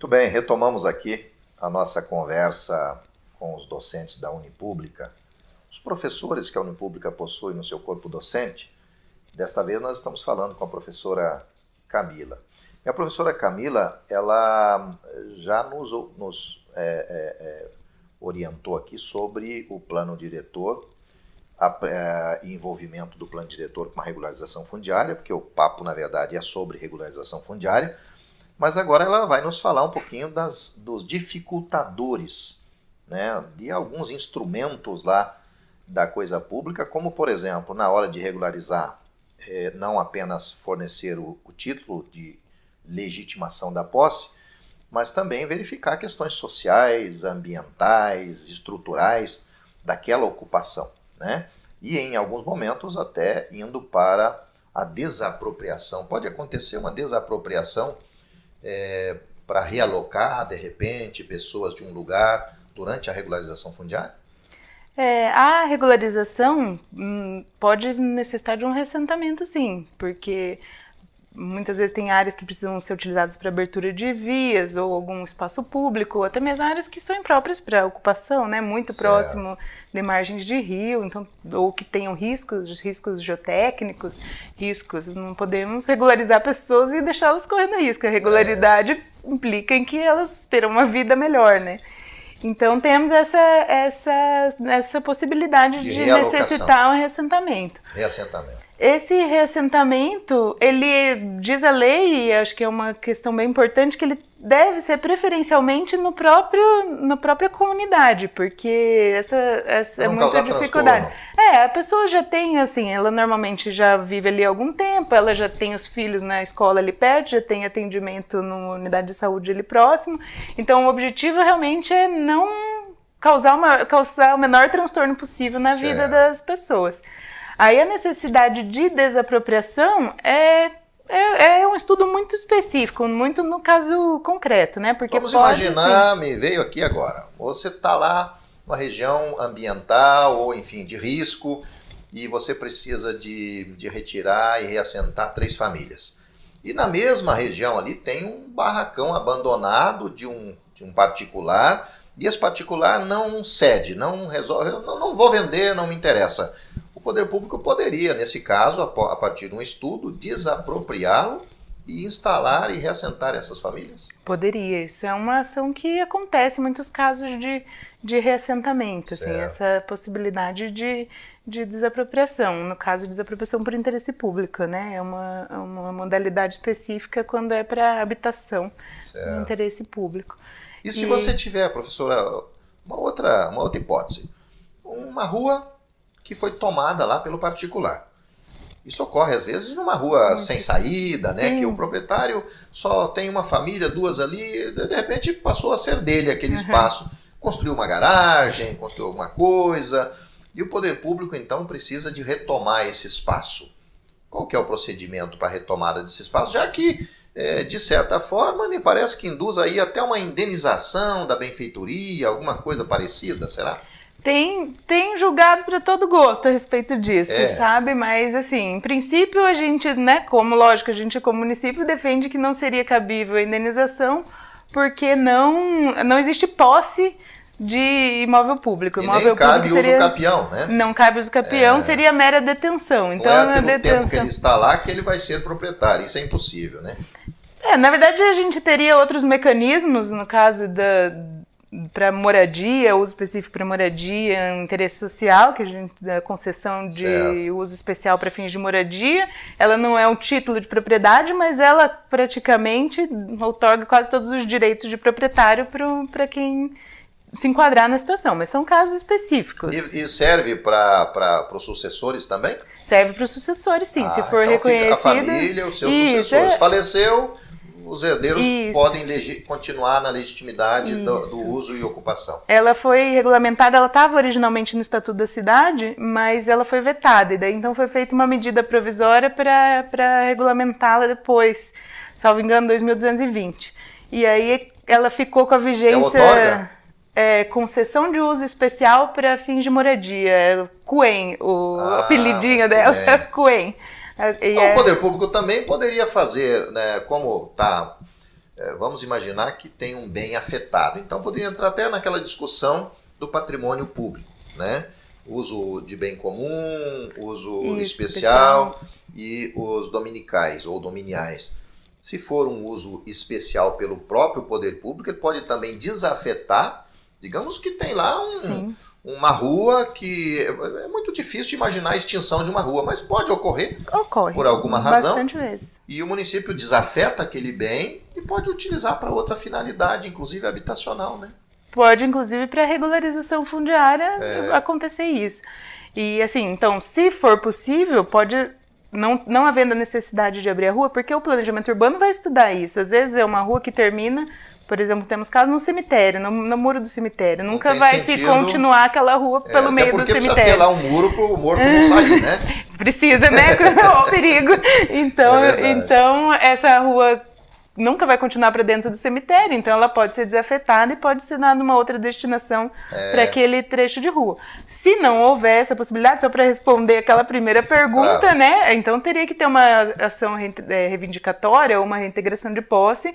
Muito bem, retomamos aqui a nossa conversa com os docentes da Unipública, os professores que a Unipública possui no seu corpo docente. Desta vez nós estamos falando com a professora Camila. E a professora Camila, ela já nos orientou aqui sobre o plano diretor, envolvimento do plano diretor com a regularização fundiária, porque o papo, na verdade, é sobre regularização fundiária, mas agora ela vai nos falar um pouquinho dos dificultadores, né, de alguns instrumentos lá da coisa pública, como, por exemplo, na hora de regularizar, não apenas fornecer o título de legitimação da posse, mas também verificar questões sociais, ambientais, estruturais daquela ocupação, né? E em alguns momentos até indo para a desapropriação. Pode acontecer uma desapropriação para realocar, de repente, pessoas de um lugar durante a regularização fundiária? A regularização pode necessitar de um reassentamento, sim, porque muitas vezes tem áreas que precisam ser utilizadas para abertura de vias ou algum espaço público, ou até mesmo áreas que são impróprias para ocupação, né? Muito próximo de margens de rio, então, ou que tenham riscos geotécnicos, não podemos regularizar pessoas e deixá-las correndo risco. A regularidade implica em que elas terão uma vida melhor, né? Então temos essa possibilidade de necessitar um reassentamento. Esse reassentamento, ele diz a lei, e acho que é uma questão bem importante, que ele deve ser preferencialmente na própria comunidade, porque essa é muita dificuldade. A pessoa já tem, assim, ela normalmente já vive ali há algum tempo, ela já tem os filhos na escola ali perto, já tem atendimento numa unidade de saúde ali próximo, então o objetivo realmente é não causar o menor transtorno possível na vida das pessoas. Aí a necessidade de desapropriação é um estudo muito específico, muito no caso concreto, né? Porque vamos imaginar, me veio aqui agora, você está lá numa região ambiental ou, enfim, de risco e você precisa de retirar e reassentar 3 famílias. E na mesma região ali tem um barracão abandonado de um particular e esse particular não cede, não resolve, não vou vender, não me interessa. O poder público poderia, nesse caso, a partir de um estudo, desapropriá-lo e instalar e reassentar essas famílias? Poderia. Isso é uma ação que acontece em muitos casos de reassentamento, assim, essa possibilidade de desapropriação. No caso, desapropriação por interesse público, né? É uma modalidade específica quando é para habitação no interesse público. E se você tiver, professora, uma outra hipótese, uma rua que foi tomada lá pelo particular. Isso ocorre, às vezes, numa rua sem saída, né? Que o proprietário só tem uma família, 2 ali, de repente passou a ser dele aquele espaço. Construiu uma garagem, construiu alguma coisa, e o poder público, então, precisa de retomar esse espaço. Qual que é o procedimento para a retomada desse espaço? Já que, de certa forma, me parece que induz aí até uma indenização da benfeitoria, alguma coisa parecida, será? Tem julgado para todo gosto a respeito disso, sabe? Mas, assim, em princípio, a gente, né, como município, defende que não seria cabível a indenização, porque não existe posse de imóvel público. E nem cabe uso capião, né? Não cabe uso capião, seria mera detenção. Então, não é pelo tempo que ele está lá que ele vai ser proprietário, isso é impossível, né? Na verdade, a gente teria outros mecanismos, no caso para moradia, uso específico para moradia, interesse social, da concessão de uso especial para fins de moradia. Ela não é um título de propriedade, mas ela praticamente outorga quase todos os direitos de proprietário para quem se enquadrar na situação, mas são casos específicos. E serve para os sucessores também? Serve para os sucessores, sim, se for então reconhecido. A família, os seus sucessores. Faleceu, os herdeiros podem continuar na legitimidade do uso e ocupação. Ela foi regulamentada, ela estava originalmente no Estatuto da Cidade, mas ela foi vetada, e daí então foi feita uma medida provisória para regulamentá-la depois, salvo engano, 2220. E aí ela ficou com a vigência... concessão de uso especial para fins de moradia, CUEM, o apelidinho dela é CUEM. O poder público também poderia fazer, né, como está vamos imaginar que tem um bem afetado. Então poderia entrar até naquela discussão do patrimônio público, né? Uso de bem comum, uso especial e os dominicais ou dominiais. Se for um uso especial pelo próprio poder público, ele pode também desafetar, digamos que tem lá uma rua que é muito difícil imaginar a extinção de uma rua, mas pode ocorrer por alguma razão. Bastante vezes. E o município desafeta aquele bem e pode utilizar para outra finalidade, inclusive habitacional, né? Pode, inclusive, para regularização fundiária acontecer isso. E assim, então, se for possível, pode, não havendo a necessidade de abrir a rua, porque o planejamento urbano vai estudar isso. Às vezes é uma rua que termina, por exemplo, temos casos no cemitério, no muro do cemitério. Nunca vai se continuar aquela rua pelo meio do cemitério. Precisa ter lá um muro para o morto não sair, né? Precisa, né? Ó, o perigo. Então, essa rua nunca vai continuar para dentro do cemitério, então ela pode ser desafetada e pode ser dada uma outra destinação para aquele trecho de rua. Se não houver essa possibilidade, só para responder aquela primeira pergunta, né? Então teria que ter uma ação reivindicatória ou uma reintegração de posse,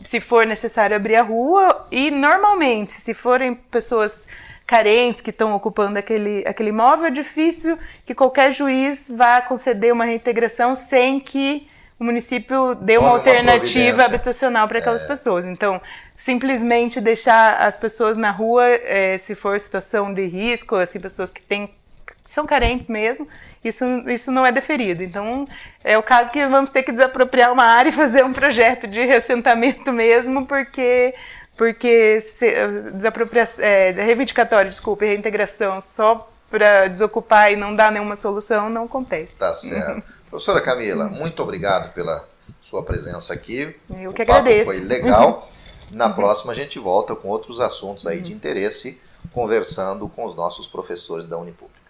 se for necessário abrir a rua, e normalmente, se forem pessoas carentes que estão ocupando aquele imóvel, é difícil que qualquer juiz vá conceder uma reintegração sem que o município dê uma alternativa habitacional para aquelas pessoas. Então, simplesmente deixar as pessoas na rua, se for situação de risco, assim, pessoas que são carentes mesmo, isso não é deferido. Então, é o caso que vamos ter que desapropriar uma área e fazer um projeto de reassentamento mesmo, porque reivindicatório, reintegração só para desocupar e não dar nenhuma solução não acontece. Tá certo. Professora Camila, muito obrigado pela sua presença aqui. Eu que agradeço. O papo foi legal. Na próxima a gente volta com outros assuntos aí de interesse, conversando com os nossos professores da Unipública.